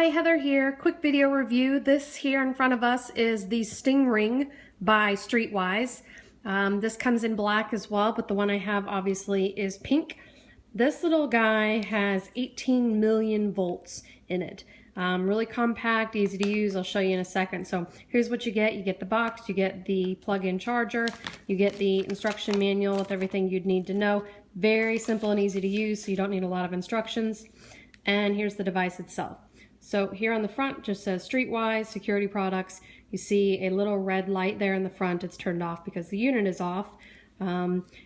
Hi, Heather here. Quick video review. This here in front of us is the Sting Ring by Streetwise. This comes in black as well, but the one I have obviously is pink. This little guy has 18 million volts in it. Really compact, easy to use. I'll show you in a second. So here's what you get. You get the box, you get the plug-in charger, you get the instruction manual with everything you'd need to know. Very simple and easy to use, so you don't need a lot of instructions. And here's the device itself. So here on the front just says Streetwise Security Products. You see a little red light there in the front. It's turned off because the unit is off.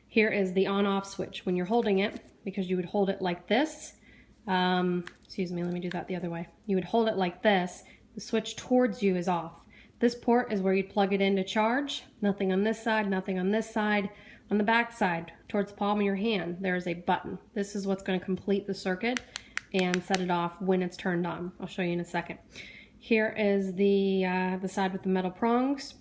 Here is the on-off switch. When you're holding it, because you would hold it like this, excuse me, let me do that the other way. You would hold it like this. The switch towards you is off. This port is where you'd plug it in to charge. Nothing on this side, nothing on this side. On the back side, towards the palm of your hand, there is a button. This is what's going to complete the circuit and set it off when it's turned on. I'll show you in a second. Here is the side with the metal prongs.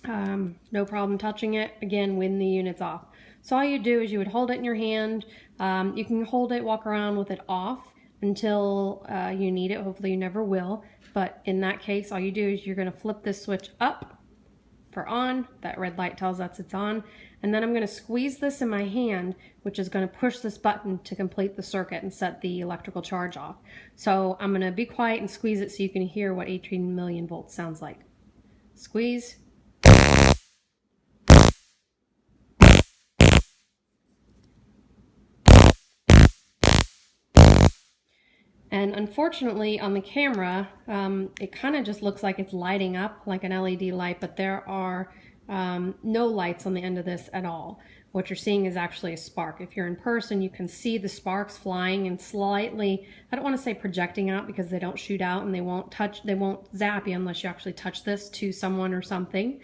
No problem touching it, again, when the unit's off. So all you do is you would hold it in your hand. You can hold it, walk around with it off until you need it. Hopefully you never will. But in that case, all you do is you're going to flip this switch up for on. That red light tells us it's on. And then I'm going to squeeze this in my hand, which is going to push this button to complete the circuit and set the electrical charge off. So I'm going to be quiet and squeeze it so you can hear what 18 million volts sounds like. Squeeze. And unfortunately on the camera, it kind of just looks like it's lighting up like an LED light, but there are no lights on the end of this at all. What you're seeing is actually a spark. If you're in person, you can see the sparks flying and slightly, I don't want to say projecting out because they don't shoot out and they won't zap you unless you actually touch this to someone or something.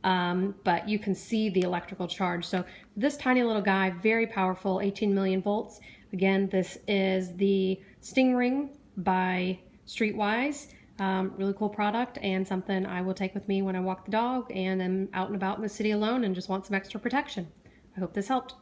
But you can see the electrical charge. So this tiny little guy, very powerful, 18 million volts. Again, this is the Sting Ring by Streetwise. Really cool product and something I will take with me when I walk the dog and am out and about in the city alone and just want some extra protection. I hope this helped.